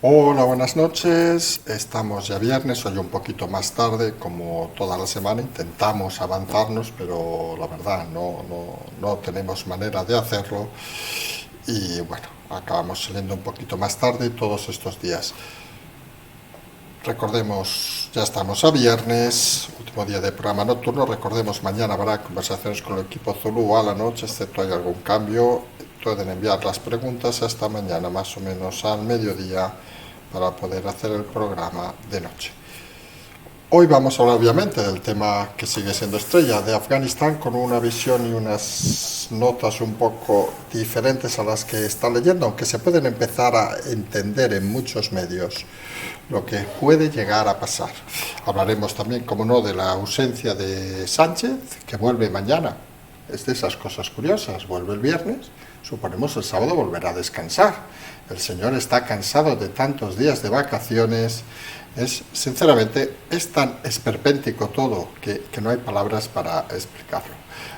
Hola, buenas noches. Estamos ya viernes, hoy un poquito más tarde, como toda la semana. Intentamos avanzarnos, pero la verdad no tenemos manera de hacerlo. Y bueno, acabamos saliendo un poquito más tarde todos estos días. Recordemos, ya estamos a viernes, último día de programa nocturno. Recordemos, mañana habrá conversaciones con el equipo Zulu a la noche, excepto hay algún cambio. Pueden enviar las preguntas hasta mañana, más o menos al mediodía, para poder hacer el programa de noche. Hoy vamos a hablar obviamente del tema que sigue siendo estrella de Afganistán, con una visión y unas notas un poco diferentes a las que está leyendo, aunque se pueden empezar a entender en muchos medios lo que puede llegar a pasar. Hablaremos también, como no, de la ausencia de Sánchez, que vuelve mañana. Es de esas cosas curiosas, vuelve el viernes, suponemos el sábado volverá a descansar. El señor está cansado de tantos días de vacaciones. Sinceramente, es tan esperpéntico todo que no hay palabras para explicarlo.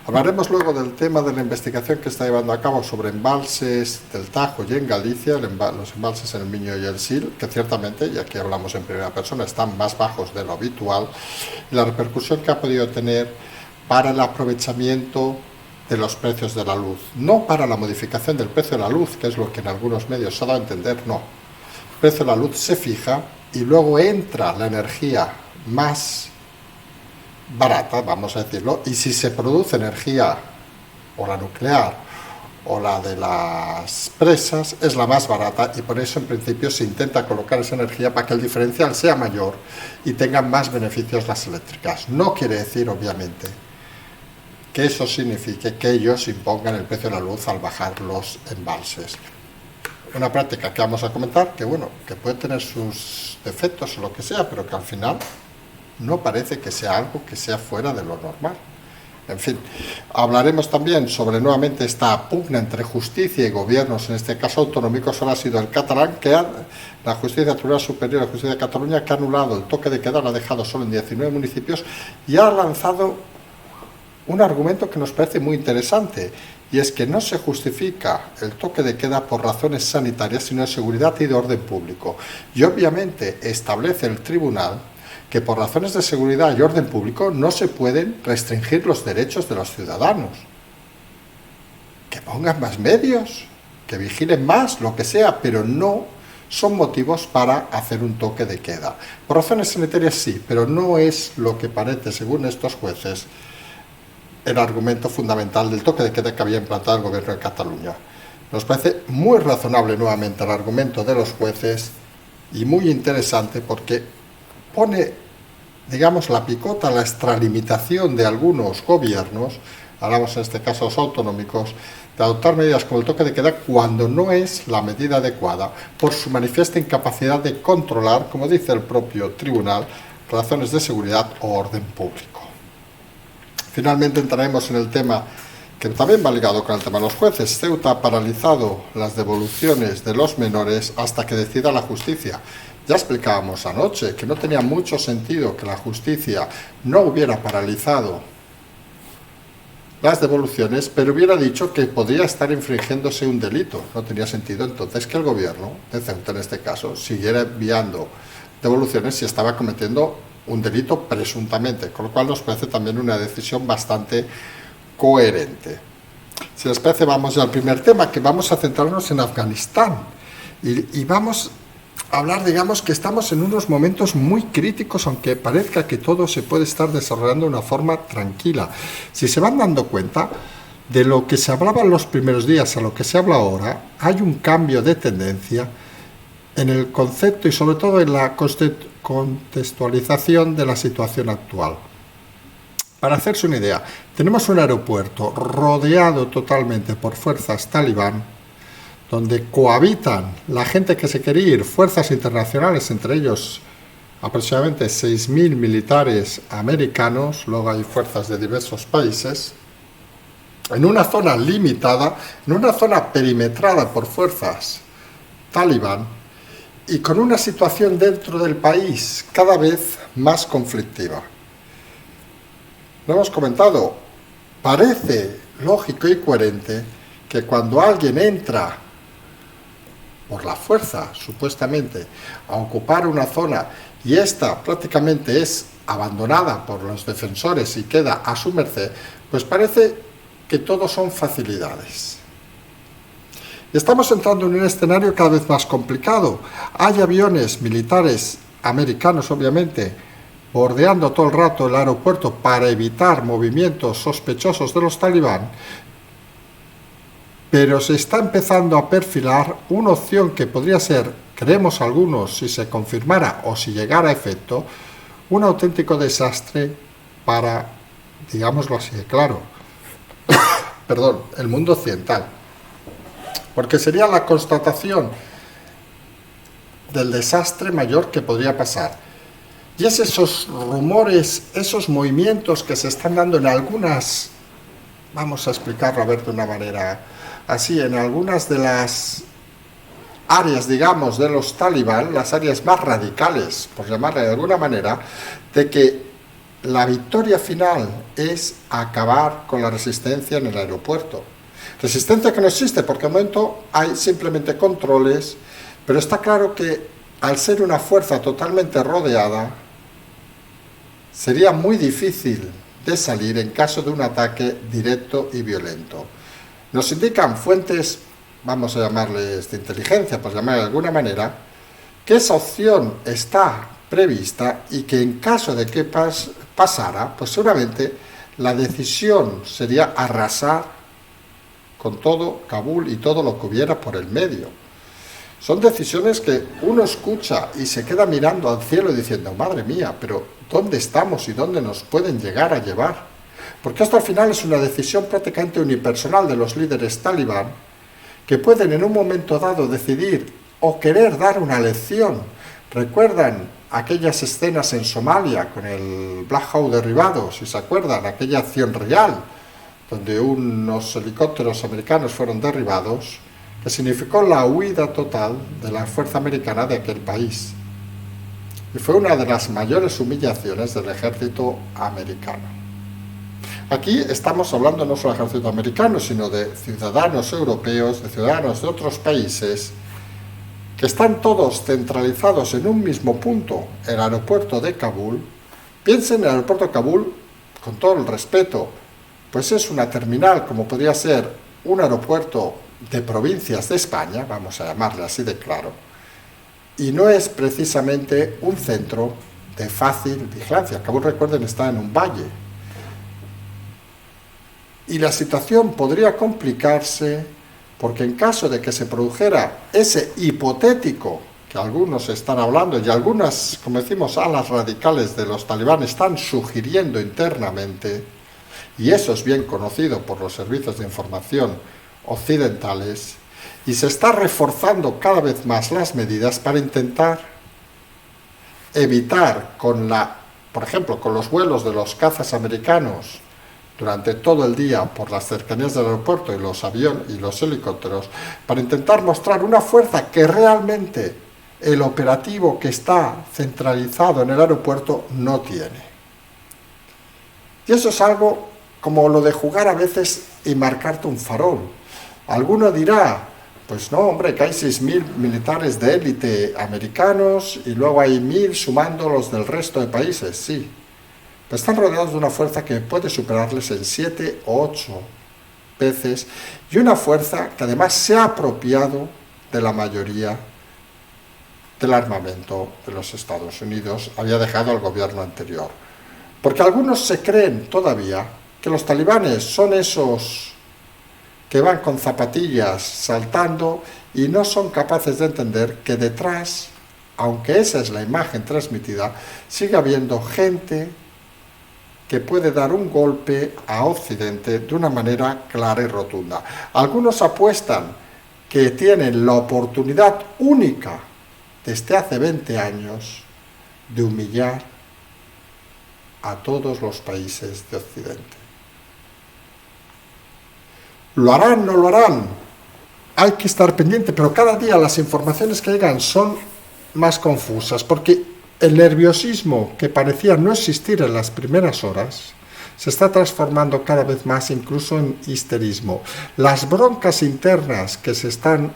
Hablaremos luego del tema de la investigación que está llevando a cabo sobre embalses del Tajo y en Galicia, los embalses en el Miño y el Sil, que ciertamente, y aquí hablamos en primera persona, están más bajos de lo habitual, y la repercusión que ha podido tener para el aprovechamiento de los precios de la luz. No para la modificación del precio de la luz, que es lo que en algunos medios se ha dado a entender, no. El precio de la luz se fija y luego entra la energía más barata, vamos a decirlo, y si se produce energía o la nuclear o la de las presas, es la más barata, y por eso en principio se intenta colocar esa energía para que el diferencial sea mayor y tengan más beneficios las eléctricas. No quiere decir, obviamente, que eso signifique que ellos impongan el precio de la luz al bajar los embalses. Una práctica que vamos a comentar, que bueno, que puede tener sus defectos o lo que sea, pero que al final no parece que sea algo que sea fuera de lo normal. En fin, hablaremos también sobre nuevamente esta pugna entre justicia y gobiernos, en este caso autonómicos. Solo ha sido el catalán, la Justicia Tribunal Superior, la Justicia de Cataluña, que ha anulado el toque de queda, lo ha dejado solo en 19 municipios y ha lanzado un argumento que nos parece muy interesante, y es que no se justifica el toque de queda por razones sanitarias, sino de seguridad y de orden público. Y obviamente establece el tribunal que por razones de seguridad y orden público no se pueden restringir los derechos de los ciudadanos. Que pongan más medios, que vigilen más, lo que sea, pero no son motivos para hacer un toque de queda. Por razones sanitarias sí, pero no es lo que parece, según estos jueces, el argumento fundamental del toque de queda que había implantado el gobierno de Cataluña. Nos parece muy razonable nuevamente el argumento de los jueces y muy interesante, porque pone, digamos, la picota a la extralimitación de algunos gobiernos, hablamos en este caso los autonómicos, de adoptar medidas como el toque de queda cuando no es la medida adecuada, por su manifiesta incapacidad de controlar, como dice el propio tribunal, razones de seguridad o orden público. Finalmente entraremos en el tema que también va ligado con el tema de los jueces. Ceuta ha paralizado las devoluciones de los menores hasta que decida la justicia. Ya explicábamos anoche que no tenía mucho sentido que la justicia no hubiera paralizado las devoluciones, pero hubiera dicho que podría estar infringiéndose un delito. No tenía sentido entonces que el gobierno de Ceuta, en este caso, siguiera enviando devoluciones si estaba cometiendo un delito presuntamente, con lo cual nos parece también una decisión bastante coherente. Si les parece, vamos ya al primer tema, que vamos a centrarnos en Afganistán y vamos a hablar, digamos, que estamos en unos momentos muy críticos, aunque parezca que todo se puede estar desarrollando de una forma tranquila. Si se van dando cuenta de lo que se hablaba en los primeros días a lo que se habla ahora, hay un cambio de tendencia en el concepto y sobre todo en la contextualización de la situación actual. Para hacerse una idea, tenemos un aeropuerto rodeado totalmente por fuerzas talibán, donde cohabitan la gente que se quería ir, fuerzas internacionales, entre ellos aproximadamente 6.000 militares americanos, luego hay fuerzas de diversos países, en una zona limitada, en una zona perimetrada por fuerzas talibán, y con una situación dentro del país cada vez más conflictiva. Lo hemos comentado, parece lógico y coherente que cuando alguien entra por la fuerza, supuestamente, a ocupar una zona y esta prácticamente es abandonada por los defensores y queda a su merced, pues parece que todo son facilidades. Y estamos entrando en un escenario cada vez más complicado. Hay aviones militares americanos, obviamente, bordeando todo el rato el aeropuerto para evitar movimientos sospechosos de los talibán, pero se está empezando a perfilar una opción que podría ser, creemos algunos, si se confirmara o si llegara a efecto, un auténtico desastre para, digámoslo así de claro, el mundo occidental, porque sería la constatación del desastre mayor que podría pasar. Y es esos rumores, esos movimientos que se están dando en algunas, vamos a explicarlo a ver de una manera así, en algunas de las áreas, digamos, de los talibán, las áreas más radicales, por llamarle de alguna manera, de que la victoria final es acabar con la resistencia en el aeropuerto. Resistencia que no existe, porque al momento hay simplemente controles, pero está claro que al ser una fuerza totalmente rodeada, sería muy difícil de salir en caso de un ataque directo y violento. Nos indican fuentes, vamos a llamarles de inteligencia, por llamarle de alguna manera, que esa opción está prevista y que en caso de que pasara, pues seguramente la decisión sería arrasar con todo Kabul y todo lo que hubiera por el medio. Son decisiones que uno escucha y se queda mirando al cielo diciendo, madre mía, pero ¿dónde estamos y dónde nos pueden llegar a llevar? Porque esto al final es una decisión prácticamente unipersonal de los líderes talibán que pueden en un momento dado decidir o querer dar una lección. ¿Recuerdan aquellas escenas en Somalia con el Black Hawk derribado? Si se acuerdan, aquella acción real donde unos helicópteros americanos fueron derribados, que significó la huida total de la fuerza americana de aquel país. Y fue una de las mayores humillaciones del ejército americano. Aquí estamos hablando no solo del ejército americano, sino de ciudadanos europeos, de ciudadanos de otros países, que están todos centralizados en un mismo punto, el aeropuerto de Kabul. Piensen en el aeropuerto de Kabul, con todo el respeto, pues es una terminal, como podría ser un aeropuerto de provincias de España, vamos a llamarle así de claro, y no es precisamente un centro de fácil vigilancia. Kabul, recuerden, está en un valle. Y la situación podría complicarse porque en caso de que se produjera ese hipotético que algunos están hablando y algunas, como decimos, alas radicales de los talibanes están sugiriendo internamente, y eso es bien conocido por los servicios de información occidentales, y se está reforzando cada vez más las medidas para intentar evitar por ejemplo, con los vuelos de los cazas americanos durante todo el día por las cercanías del aeropuerto y los aviones y los helicópteros, para intentar mostrar una fuerza que realmente el operativo que está centralizado en el aeropuerto no tiene. Y eso es algo como lo de jugar a veces y marcarte un farol. Alguno dirá, pues no, hombre, que hay 6.000 militares de élite americanos y luego hay 1.000 sumando los del resto de países, sí. Pero están rodeados de una fuerza que puede superarles en 7 o 8 veces y una fuerza que además se ha apropiado de la mayoría del armamento de los Estados Unidos, había dejado al gobierno anterior. Porque algunos se creen todavía que los talibanes son esos que van con zapatillas saltando y no son capaces de entender que detrás, aunque esa es la imagen transmitida, sigue habiendo gente que puede dar un golpe a Occidente de una manera clara y rotunda. Algunos apuestan que tienen la oportunidad única desde hace 20 años de humillar a todos los países de Occidente. ¿Lo harán? ¿No lo harán? Hay que estar pendiente, pero cada día las informaciones que llegan son más confusas, porque el nerviosismo que parecía no existir en las primeras horas se está transformando cada vez más incluso en histerismo. Las broncas internas que se están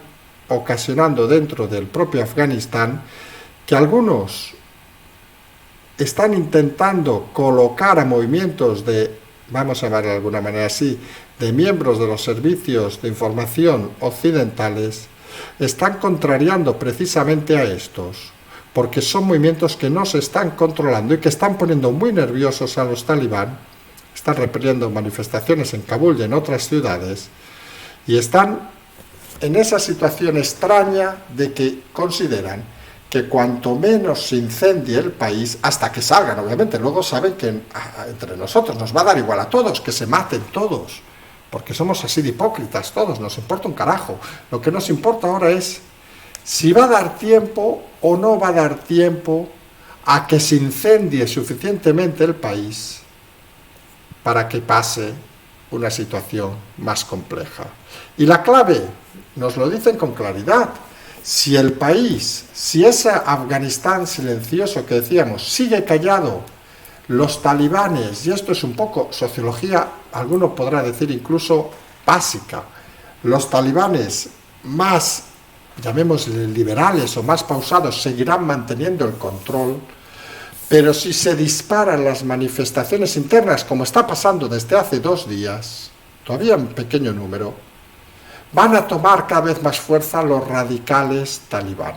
ocasionando dentro del propio Afganistán que algunos están intentando colocar a movimientos de, vamos a llamar de alguna manera así, de miembros de los servicios de información occidentales, están contrariando precisamente a estos, porque son movimientos que no se están controlando y que están poniendo muy nerviosos a los talibán, están reprimiendo manifestaciones en Kabul y en otras ciudades, y están en esa situación extraña de que consideran que cuanto menos se incendie el país, hasta que salgan, obviamente, luego saben que entre nosotros nos va a dar igual a todos, que se maten todos, porque somos así de hipócritas todos, nos importa un carajo. Lo que nos importa ahora es si va a dar tiempo o no va a dar tiempo a que se incendie suficientemente el país para que pase una situación más compleja. Y la clave, nos lo dicen con claridad, si el país, si ese Afganistán silencioso que decíamos sigue callado, los talibanes, y esto es un poco sociología, alguno podrá decir incluso básica, los talibanes más, llamémosle liberales o más pausados, seguirán manteniendo el control, pero si se disparan las manifestaciones internas, como está pasando desde hace 2 días, todavía un pequeño número, van a tomar cada vez más fuerza los radicales talibán.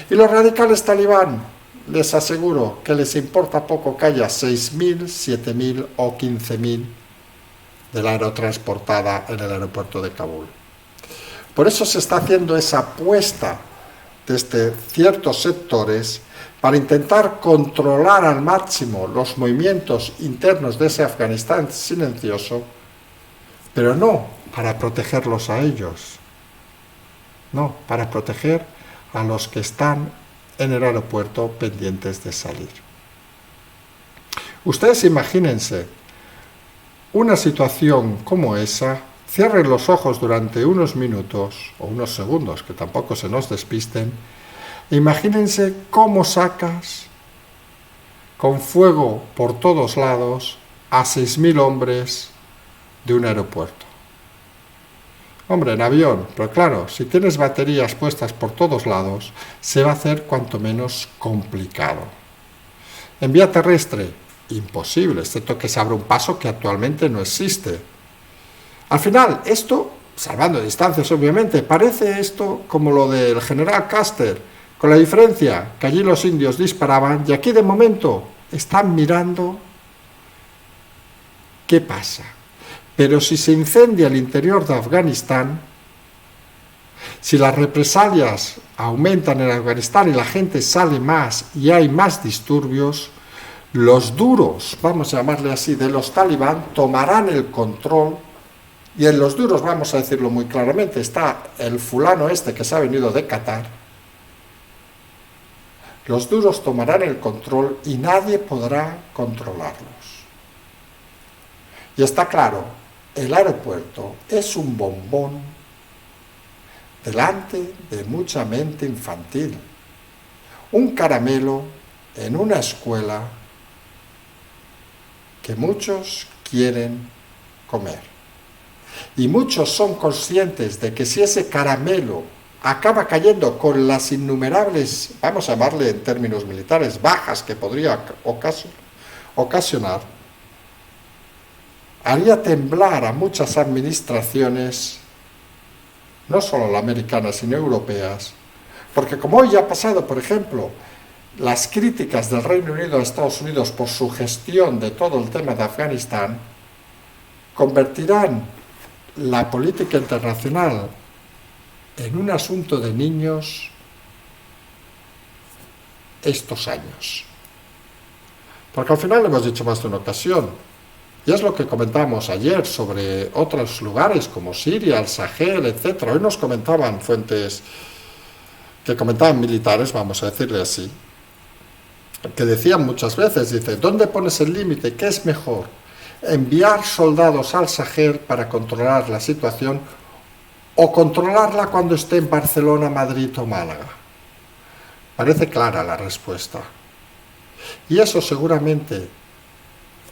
Y los radicales talibán, les aseguro que les importa poco que haya 6.000, 7.000 o 15.000 de la aerotransportada en el aeropuerto de Kabul. Por eso se está haciendo esa apuesta desde ciertos sectores para intentar controlar al máximo los movimientos internos de ese Afganistán silencioso, pero no para protegerlos a ellos, no, para proteger a los que están en el aeropuerto pendientes de salir. Ustedes imagínense una situación como esa, cierren los ojos durante unos minutos o unos segundos, que tampoco se nos despisten, e imagínense cómo sacas con fuego por todos lados a 6.000 hombres de un aeropuerto. Hombre, en avión, pero claro, si tienes baterías puestas por todos lados, se va a hacer cuanto menos complicado. En vía terrestre, imposible, excepto que se abra un paso que actualmente no existe. Al final, esto, salvando distancias obviamente, parece esto como lo del general Custer, con la diferencia que allí los indios disparaban y aquí de momento están mirando qué pasa. Pero si se incendia el interior de Afganistán, si las represalias aumentan en Afganistán y la gente sale más y hay más disturbios, los duros, vamos a llamarle así, de los talibán tomarán el control, y en los duros, vamos a decirlo muy claramente, está el fulano este que se ha venido de Qatar. Los duros tomarán el control y nadie podrá controlarlos. Y está claro, el aeropuerto es un bombón delante de mucha mente infantil, un caramelo en una escuela que muchos quieren comer. Y muchos son conscientes de que si ese caramelo acaba cayendo con las innumerables, vamos a llamarle en términos militares, bajas que podría ocasionar, haría temblar a muchas administraciones, no solo la americana, sino europeas, porque como hoy ha pasado, por ejemplo, las críticas del Reino Unido a Estados Unidos por su gestión de todo el tema de Afganistán, convertirán la política internacional en un asunto de niños estos años. Porque al final lo hemos dicho más de una ocasión, y es lo que comentamos ayer sobre otros lugares como Siria, el Sahel, etc. Hoy nos comentaban fuentes que comentaban militares, vamos a decirle así, que decían muchas veces, dice, ¿dónde pones el límite? ¿Qué es mejor? ¿Enviar soldados al Sahel para controlar la situación o controlarla cuando esté en Barcelona, Madrid o Málaga? Parece clara la respuesta. Y eso seguramente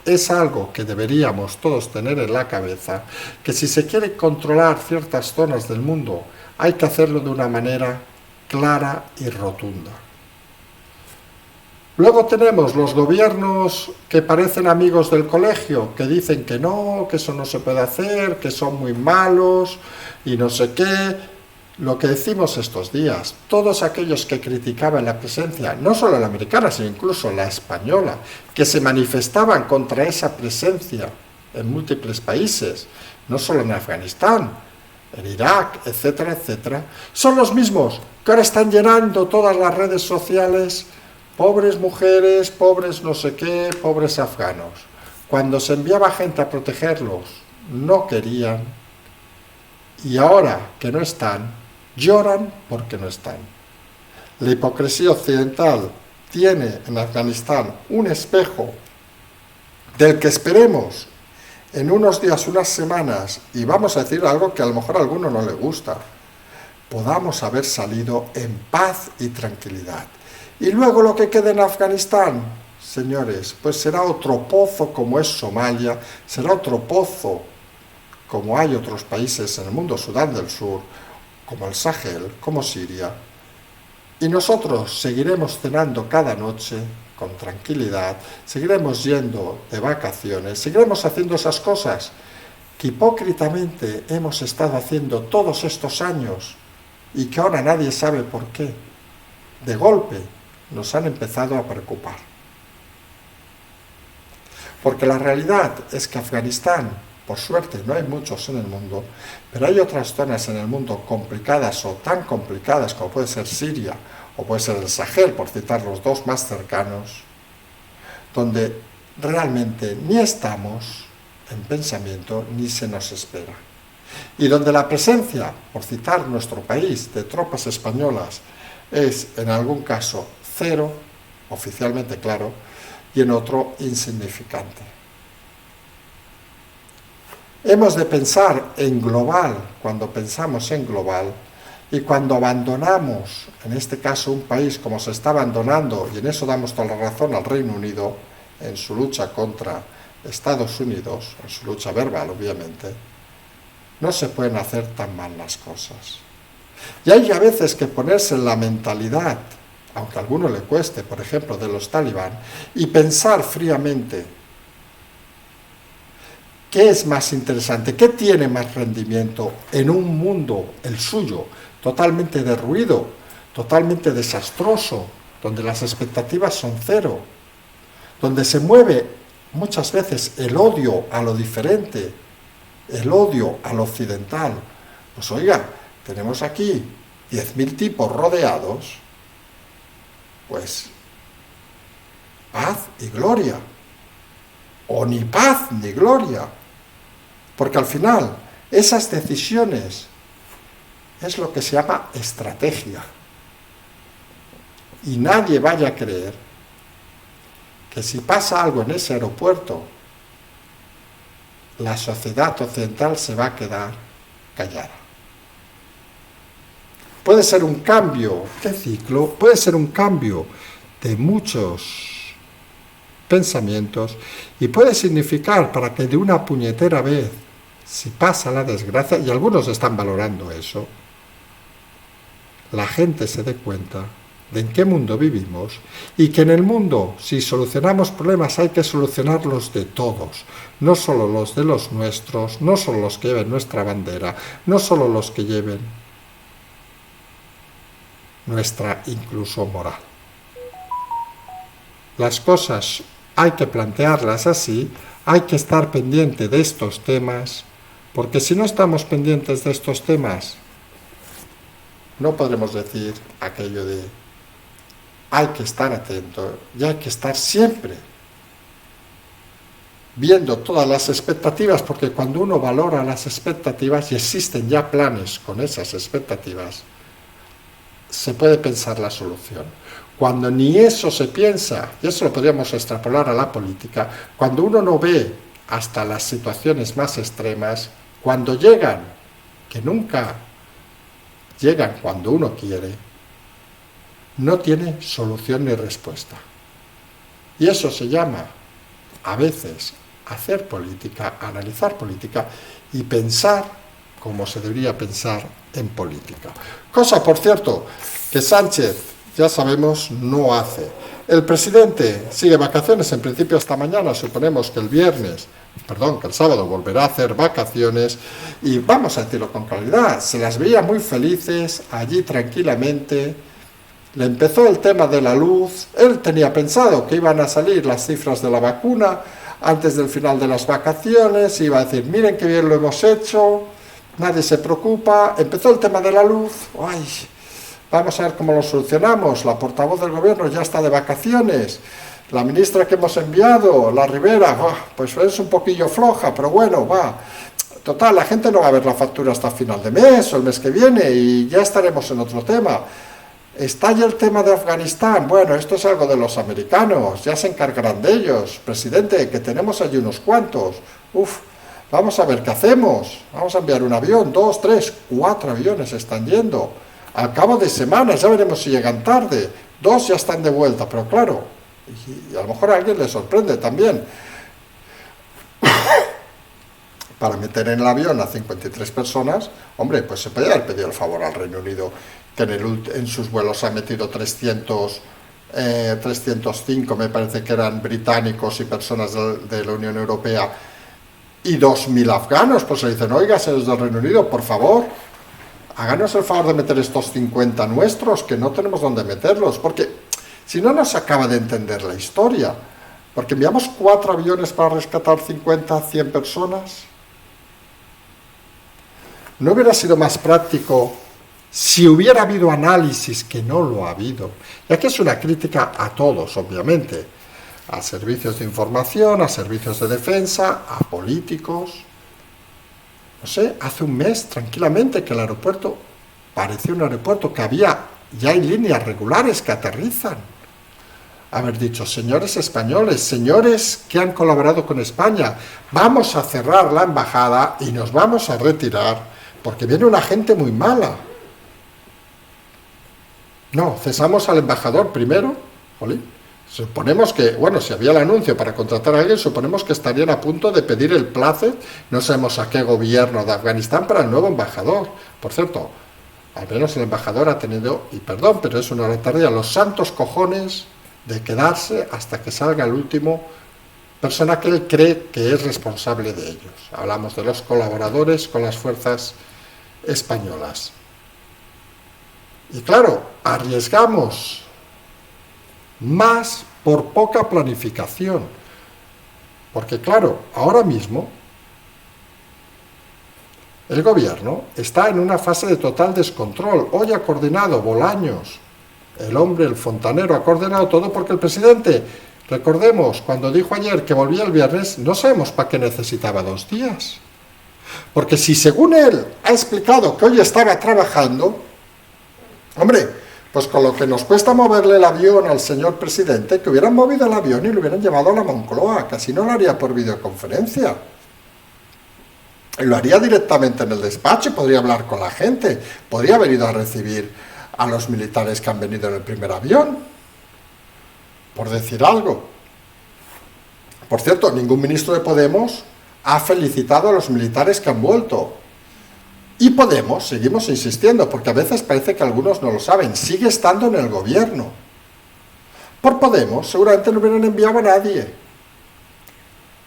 es algo que deberíamos todos tener en la cabeza, que si se quiere controlar ciertas zonas del mundo, hay que hacerlo de una manera clara y rotunda. Luego tenemos los gobiernos que parecen amigos del colegio, que dicen que no, que eso no se puede hacer, que son muy malos y no sé qué. Lo que decimos estos días, todos aquellos que criticaban la presencia, no solo la americana, sino incluso la española, que se manifestaban contra esa presencia en múltiples países, no solo en Afganistán, en Irak, etcétera, etcétera, son los mismos que ahora están llenando todas las redes sociales, pobres mujeres, pobres no sé qué, pobres afganos. Cuando se enviaba gente a protegerlos, no querían, y ahora que no están, lloran porque no están. La hipocresía occidental tiene en Afganistán un espejo del que esperemos en unos días, unas semanas, y vamos a decir algo que a lo mejor a alguno no le gusta, podamos haber salido en paz y tranquilidad. Y luego lo que quede en Afganistán, señores, pues será otro pozo como es Somalia, será otro pozo como hay otros países en el mundo, Sudán del Sur, como el Sahel, como Siria, y nosotros seguiremos cenando cada noche con tranquilidad, seguiremos yendo de vacaciones, seguiremos haciendo esas cosas que hipócritamente hemos estado haciendo todos estos años y que ahora nadie sabe por qué. De golpe nos han empezado a preocupar. Porque la realidad es que Afganistán, por suerte no hay muchos en el mundo, pero hay otras zonas en el mundo complicadas o tan complicadas como puede ser Siria o puede ser el Sahel, por citar los dos más cercanos, donde realmente ni estamos en pensamiento ni se nos espera. Y donde la presencia, por citar nuestro país, de tropas españolas es en algún caso cero, oficialmente claro, y en otro insignificante. Hemos de pensar en global cuando pensamos en global, y cuando abandonamos, en este caso un país como se está abandonando, y en eso damos toda la razón al Reino Unido, en su lucha contra Estados Unidos, en su lucha verbal obviamente, no se pueden hacer tan mal las cosas. Y hay a veces que ponerse en la mentalidad, aunque a alguno le cueste, por ejemplo, de los talibán, y pensar fríamente, ¿qué es más interesante? ¿Qué tiene más rendimiento en un mundo, el suyo, totalmente derruido, totalmente desastroso, donde las expectativas son cero, donde se mueve muchas veces el odio a lo diferente, el odio a lo occidental? Pues oiga, tenemos aquí 10.000 tipos rodeados, pues paz y gloria, o ni paz ni gloria, porque al final esas decisiones es lo que se llama estrategia, y nadie vaya a creer que si pasa algo en ese aeropuerto, la sociedad occidental se va a quedar callada. Puede ser un cambio de ciclo, puede ser un cambio de muchos pensamientos, y puede significar para que de una puñetera vez, si pasa la desgracia, y algunos están valorando eso, la gente se dé cuenta de en qué mundo vivimos, y que en el mundo, si solucionamos problemas, hay que solucionarlos de todos, no solo los de los nuestros, no solo los que lleven nuestra bandera, no solo los que lleven nuestra incluso moral. Las cosas hay que plantearlas así, hay que estar pendiente de estos temas, porque si no estamos pendientes de estos temas, no podremos decir aquello de hay que estar atento y hay que estar siempre viendo todas las expectativas, porque cuando uno valora las expectativas, y existen ya planes con esas expectativas, se puede pensar la solución. Cuando ni eso se piensa, y eso lo podríamos extrapolar a la política, cuando uno no ve hasta las situaciones más extremas, cuando llegan, que nunca llegan cuando uno quiere, no tiene solución ni respuesta. Y eso se llama a veces hacer política, analizar política y pensar como se debería pensar en política. Cosa, por cierto, que Sánchez, ya sabemos, no hace. El presidente sigue vacaciones, en principio hasta mañana, suponemos que el sábado volverá a hacer vacaciones y vamos a decirlo con claridad, se las veía muy felices allí tranquilamente. Le empezó el tema de la luz, él tenía pensado que iban a salir las cifras de la vacuna antes del final de las vacaciones, iba a decir, miren qué bien lo hemos hecho, nadie se preocupa. Empezó el tema de la luz, ay, vamos a ver cómo lo solucionamos, la portavoz del gobierno ya está de vacaciones, la ministra que hemos enviado, la Rivera, pues es un poquillo floja, pero bueno, total, la gente no va a ver la factura hasta final de mes o el mes que viene y ya estaremos en otro tema. Está ya el tema de Afganistán, bueno, esto es algo de los americanos, ya se encargarán de ellos, presidente, que tenemos allí unos cuantos, vamos a ver qué hacemos, vamos a enviar un avión, 2, 3, 4 aviones están yendo, al cabo de semanas ya veremos si llegan tarde, 2 ya están de vuelta, pero claro, y a lo mejor a alguien le sorprende también, para meter en el avión a 53 personas, hombre, pues se puede haber pedido el favor al Reino Unido, que en sus vuelos ha metido 305, me parece que eran británicos y personas de la Unión Europea, y 2.000 afganos, pues se dicen, oiga, señores del Reino Unido, por favor, háganos el favor de meter estos 50 nuestros, que no tenemos dónde meterlos, porque si no nos acaba de entender la historia, porque enviamos 4 aviones para rescatar 50, 100 personas. ¿No hubiera sido más práctico si hubiera habido análisis, que no lo ha habido? Y aquí es una crítica a todos, obviamente, a servicios de información, a servicios de defensa, a políticos. No sé, hace un mes, tranquilamente, que el aeropuerto parecía un aeropuerto que ya hay líneas regulares que aterrizan. Haber dicho, señores españoles, señores que han colaborado con España, vamos a cerrar la embajada y nos vamos a retirar, porque viene una gente muy mala. No, cesamos al embajador primero, suponemos que, bueno, si había el anuncio para contratar a alguien, suponemos que estarían a punto de pedir el plazo, no sabemos a qué gobierno de Afganistán, para el nuevo embajador. Por cierto, al menos el embajador ha tenido, y perdón, pero es una hora tardía, los santos cojones de quedarse hasta que salga el último persona que él cree que es responsable de ellos. Hablamos de los colaboradores con las fuerzas españolas. Y claro, arriesgamos más por poca planificación, porque claro, ahora mismo el gobierno está en una fase de total descontrol. Hoy ha coordinado Bolaños, el fontanero, ha coordinado todo, porque el presidente, recordemos, cuando dijo ayer que volvía el viernes, no sabemos para qué necesitaba 2 días. Porque si según él ha explicado que hoy estaba trabajando, hombre, pues con lo que nos cuesta moverle el avión al señor presidente, que hubieran movido el avión y lo hubieran llevado a la Moncloa, que así no lo haría por videoconferencia. Lo haría directamente en el despacho y podría hablar con la gente, podría haber ido a recibir a los militares que han venido en el primer avión, por decir algo. Por cierto, ningún ministro de Podemos ha felicitado a los militares que han vuelto. Y Podemos, seguimos insistiendo, porque a veces parece que algunos no lo saben, sigue estando en el gobierno. Por Podemos seguramente no hubieran enviado a nadie.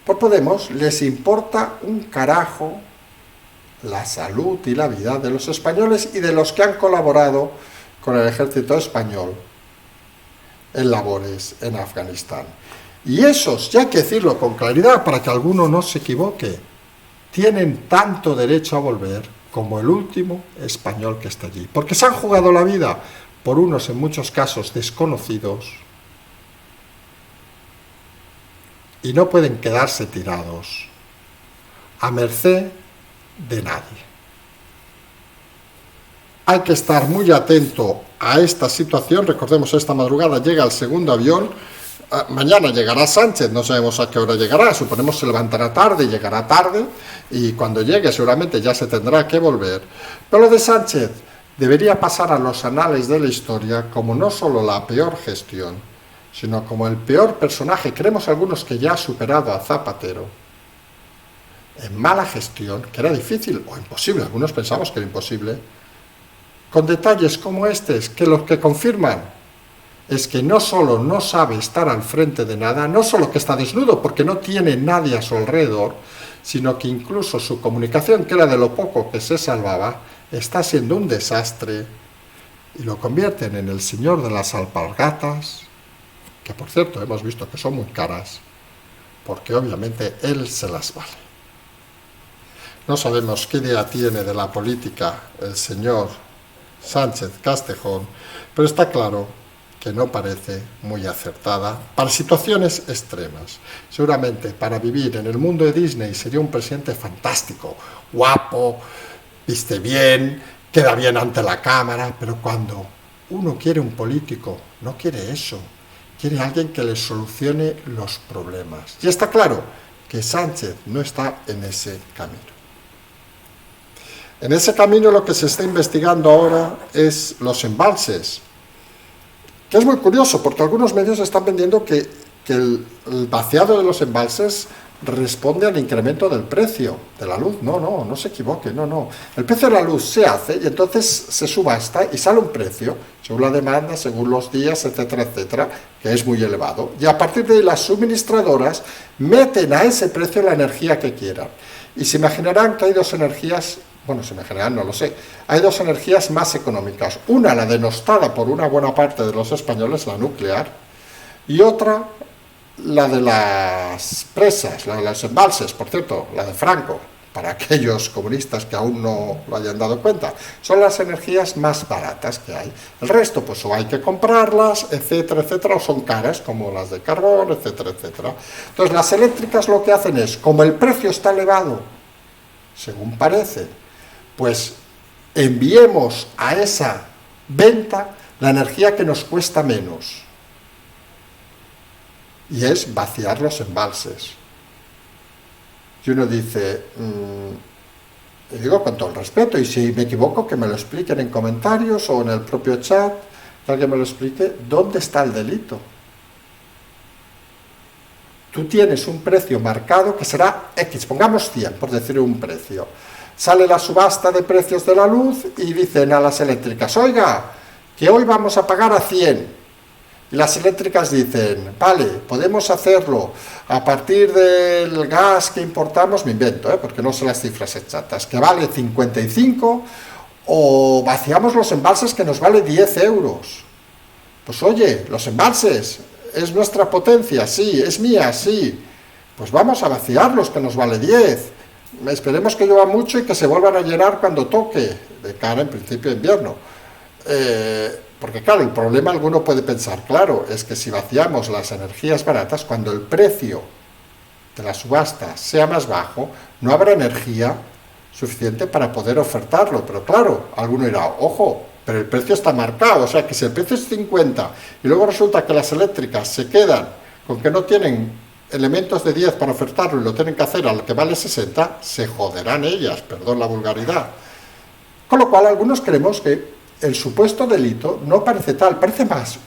Por Podemos les importa un carajo la salud y la vida de los españoles y de los que han colaborado con el ejército español en labores en Afganistán. Y esos, ya hay que decirlo con claridad para que alguno no se equivoque, tienen tanto derecho a volver como el último español que está allí, porque se han jugado la vida por unos, en muchos casos, desconocidos, y no pueden quedarse tirados a merced de nadie. Hay que estar muy atento a esta situación. Recordemos, esta madrugada llega el segundo avión, mañana llegará Sánchez, no sabemos a qué hora llegará, suponemos se levantará tarde, llegará tarde, y cuando llegue seguramente ya se tendrá que volver. Pero lo de Sánchez debería pasar a los anales de la historia como no solo la peor gestión, sino como el peor personaje, creemos algunos que ya ha superado a Zapatero, en mala gestión, que era difícil o imposible, algunos pensamos que era imposible, con detalles como estos, que los que confirman es que no solo no sabe estar al frente de nada, no solo que está desnudo porque no tiene nadie a su alrededor, sino que incluso su comunicación, que era de lo poco que se salvaba, está siendo un desastre y lo convierten en el señor de las alpargatas, que por cierto hemos visto que son muy caras, porque obviamente él se las vale. No sabemos qué idea tiene de la política el señor Sánchez Castejón, pero está claro que no parece muy acertada para situaciones extremas. Seguramente para vivir en el mundo de Disney sería un presidente fantástico, guapo, viste bien, queda bien ante la cámara, pero cuando uno quiere un político, no quiere eso, quiere alguien que le solucione los problemas. Y está claro que Sánchez no está en ese camino. En ese camino lo que se está investigando ahora es los embalses, que es muy curioso porque algunos medios están vendiendo que el vaciado de los embalses responde al incremento del precio de la luz. No se equivoque, no. El precio de la luz se hace y entonces se subasta y sale un precio, según la demanda, según los días, etcétera, etcétera, que es muy elevado. Y a partir de ahí las suministradoras meten a ese precio la energía que quieran. Y se imaginarán que hay dos energías, bueno, se imaginarán, no lo sé, hay dos energías más económicas. Una, la denostada por una buena parte de los españoles, la nuclear, y otra, la de las presas, la de los embalses, por cierto, la de Franco, para aquellos comunistas que aún no lo hayan dado cuenta. Son las energías más baratas que hay. El resto, pues o hay que comprarlas, etcétera, etcétera, o son caras, como las de carbón, etcétera, etcétera. Entonces, las eléctricas lo que hacen es, como el precio está elevado, según parece, pues enviemos a esa venta la energía que nos cuesta menos. Y es vaciar los embalses. Y uno dice, y digo con todo el respeto, y si me equivoco que me lo expliquen en comentarios o en el propio chat, que alguien me lo explique, ¿dónde está el delito? Tú tienes un precio marcado que será X, pongamos 100, por decir un precio. Sale la subasta de precios de la luz y dicen a las eléctricas, oiga, que hoy vamos a pagar a 100. Y las eléctricas dicen, vale, podemos hacerlo a partir del gas que importamos, me invento, porque no sé las cifras exactas, que vale 55, o vaciamos los embalses que nos vale 10 euros. Pues oye, los embalses, es nuestra potencia, sí, es mía, sí. Pues vamos a vaciarlos que nos vale 10. Esperemos que llueva mucho y que se vuelvan a llenar cuando toque, de cara en principio de invierno. Porque claro, el problema alguno puede pensar, claro, es que si vaciamos las energías baratas, cuando el precio de la subasta sea más bajo, no habrá energía suficiente para poder ofertarlo. Pero claro, alguno dirá, ojo, pero el precio está marcado, o sea que si el precio es 50 y luego resulta que las eléctricas se quedan con que no tienen elementos de 10 para ofertarlo y lo tienen que hacer a lo que vale 60, se joderán ellas, perdón la vulgaridad. Con lo cual algunos creemos que el supuesto delito no parece tal, parece más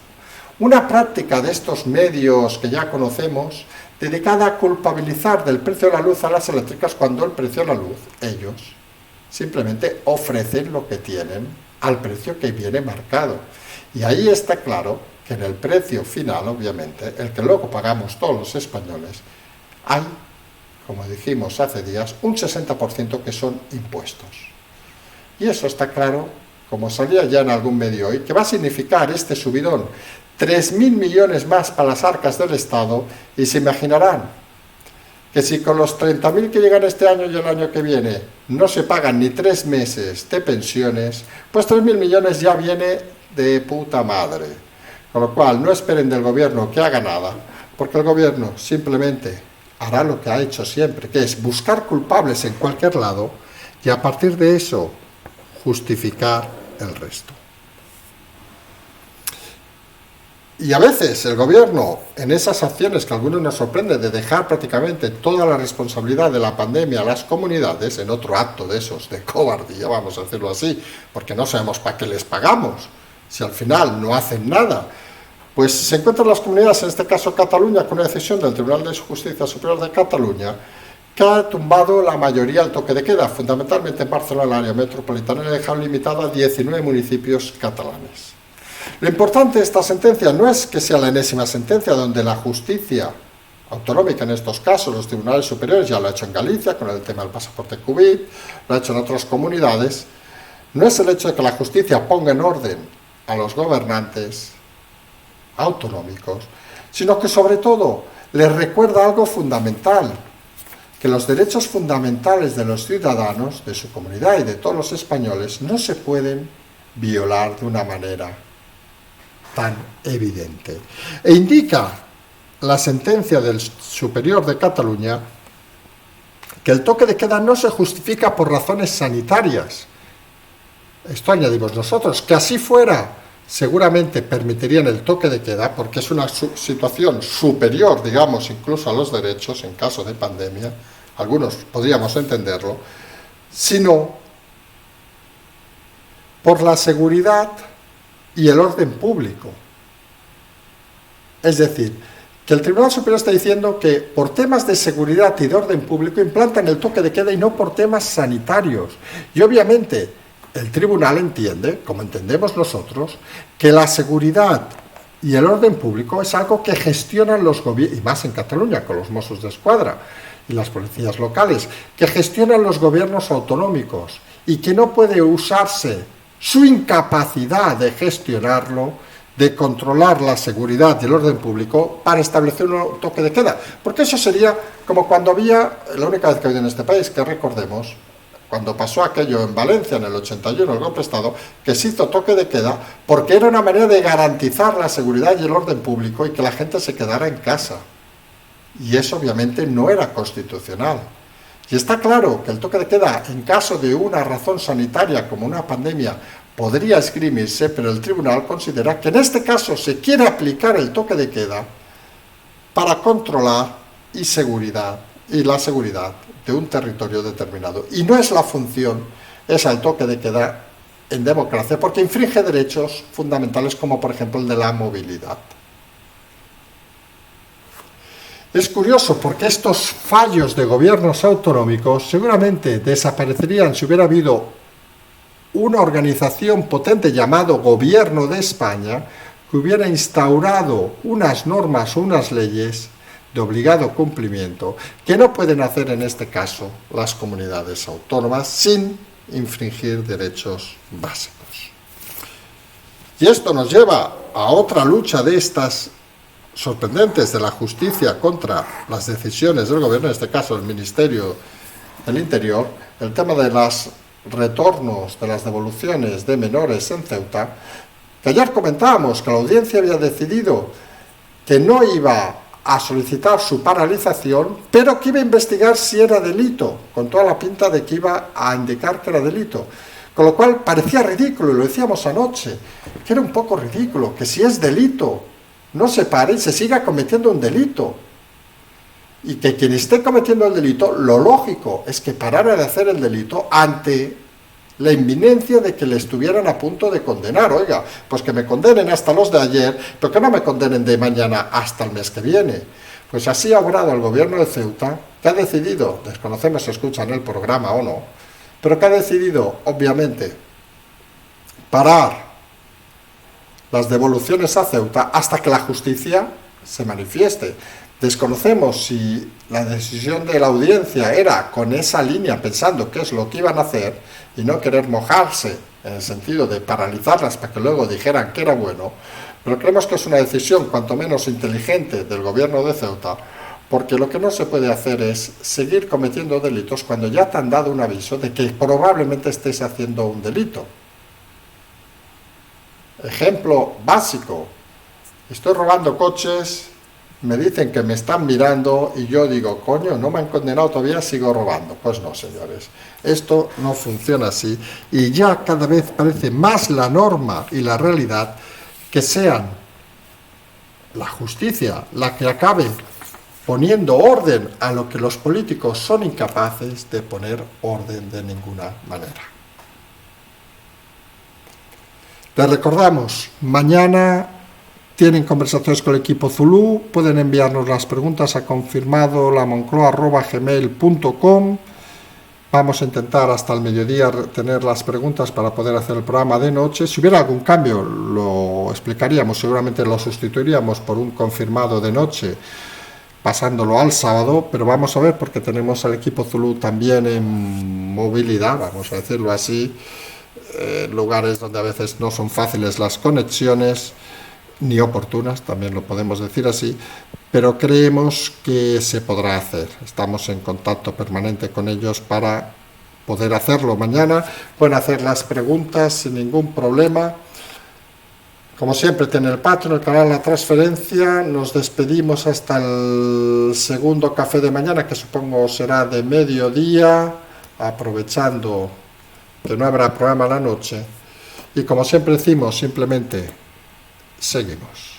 una práctica de estos medios que ya conocemos, dedicada a culpabilizar del precio de la luz a las eléctricas cuando el precio de la luz, ellos simplemente ofrecen lo que tienen al precio que viene marcado. Y ahí está claro que en el precio final, obviamente, el que luego pagamos todos los españoles, hay, como dijimos hace días, un 60% que son impuestos. Y eso está claro, como salía ya en algún medio hoy, que va a significar este subidón 3.000 millones más para las arcas del Estado, y se imaginarán que si con los 30.000 que llegan este año y el año que viene no se pagan ni 3 meses de pensiones, pues 3.000 millones ya viene de puta madre. Con lo cual no esperen del gobierno que haga nada, porque el gobierno simplemente hará lo que ha hecho siempre, que es buscar culpables en cualquier lado y a partir de eso justificar el resto. Y a veces el gobierno, en esas acciones que a algunos nos sorprende de dejar prácticamente toda la responsabilidad de la pandemia a las comunidades, en otro acto de esos, de cobardía, vamos a decirlo así, porque no sabemos para qué les pagamos, si al final no hacen nada, Pues se encuentran las comunidades, en este caso Cataluña, con una decisión del Tribunal de Justicia Superior de Cataluña que ha tumbado la mayoría del toque de queda, fundamentalmente en Barcelona, el área metropolitana, y ha dejado limitada a 19 municipios catalanes. Lo importante de esta sentencia no es que sea la enésima sentencia donde la justicia autonómica, en estos casos los tribunales superiores, ya lo ha hecho en Galicia con el tema del pasaporte COVID, lo ha hecho en otras comunidades. No es el hecho de que la justicia ponga en orden a los gobernantes autonómicos, sino que sobre todo les recuerda algo fundamental, que los derechos fundamentales de los ciudadanos, de su comunidad y de todos los españoles, no se pueden violar de una manera tan evidente. E indica la sentencia del Superior de Cataluña que el toque de queda no se justifica por razones sanitarias. Esto añadimos nosotros, que así fuera, seguramente permitirían el toque de queda, porque es una situación superior, digamos, incluso a los derechos en caso de pandemia, algunos podríamos entenderlo, sino por la seguridad y el orden público. Es decir, que el Tribunal Superior está diciendo que por temas de seguridad y de orden público implantan el toque de queda y no por temas sanitarios. Y obviamente el Tribunal entiende, como entendemos nosotros, que la seguridad y el orden público es algo que gestionan los gobiernos, y más en Cataluña con los Mossos d'Esquadra y las policías locales, que gestionan los gobiernos autonómicos y que no puede usarse su incapacidad de gestionarlo, de controlar la seguridad y el orden público para establecer un toque de queda. Porque eso sería como cuando había, la única vez que ha habido en este país, que recordemos, cuando pasó aquello en Valencia en el 81, el golpe de Estado, que se hizo toque de queda porque era una manera de garantizar la seguridad y el orden público y que la gente se quedara en casa. Y eso obviamente no era constitucional. Y está claro que el toque de queda, en caso de una razón sanitaria como una pandemia, podría esgrimirse, pero el tribunal considera que en este caso se quiere aplicar el toque de queda para controlar la seguridad de un territorio determinado. Y no es la función, es el toque de queda en democracia, porque infringe derechos fundamentales como por ejemplo el de la movilidad. Es curioso porque estos fallos de gobiernos autonómicos seguramente desaparecerían si hubiera habido una organización potente llamado Gobierno de España que hubiera instaurado unas normas o unas leyes de obligado cumplimiento que no pueden hacer en este caso las comunidades autónomas sin infringir derechos básicos. Y esto nos lleva a otra lucha de estas sorprendentes de la justicia contra las decisiones del gobierno, en este caso el Ministerio del Interior, el tema de los retornos, de las devoluciones de menores en Ceuta, que ayer comentábamos que la audiencia había decidido que no iba a solicitar su paralización, pero que iba a investigar si era delito, con toda la pinta de que iba a indicar que era delito. Con lo cual parecía ridículo, y lo decíamos anoche, que era un poco ridículo, que si es delito, no se pare y se siga cometiendo un delito. Y que quien esté cometiendo el delito, lo lógico es que parara de hacer el delito ante la inminencia de que le estuvieran a punto de condenar. Oiga, pues que me condenen hasta los de ayer, pero que no me condenen de mañana hasta el mes que viene. Pues así ha obrado el gobierno de Ceuta, que ha decidido, desconocemos si escuchan el programa o no, pero que ha decidido, obviamente, parar las devoluciones a Ceuta hasta que la justicia se manifieste. Desconocemos si la decisión de la audiencia era con esa línea, pensando qué es lo que iban a hacer y no querer mojarse en el sentido de paralizarlas para que luego dijeran que era bueno, pero creemos que es una decisión cuanto menos inteligente del gobierno de Ceuta, porque lo que no se puede hacer es seguir cometiendo delitos cuando ya te han dado un aviso de que probablemente estés haciendo un delito. Ejemplo básico: estoy robando coches, me dicen que me están mirando y yo digo, coño, no me han condenado todavía, sigo robando. Pues no, señores, esto no funciona así, y ya cada vez parece más la norma y la realidad que sean la justicia la que acabe poniendo orden a lo que los políticos son incapaces de poner orden de ninguna manera. Les recordamos, mañana tienen conversaciones con el equipo Zulú, pueden enviarnos las preguntas a confirmadolamoncloa@gmail.com. Vamos a intentar hasta el mediodía tener las preguntas para poder hacer el programa de noche. Si hubiera algún cambio lo explicaríamos, seguramente lo sustituiríamos por un confirmado de noche, pasándolo al sábado, pero vamos a ver, porque tenemos al equipo Zulú también en movilidad, vamos a decirlo así, lugares donde a veces no son fáciles las conexiones, ni oportunas, también lo podemos decir así, pero creemos que se podrá hacer. Estamos en contacto permanente con ellos para poder hacerlo mañana. Pueden hacer las preguntas sin ningún problema. Como siempre, tiene el Patreon, el canal La Transferencia. Nos despedimos hasta el segundo café de mañana, que supongo será de mediodía, aprovechando que no habrá programa a la noche. Y como siempre decimos, simplemente seguimos.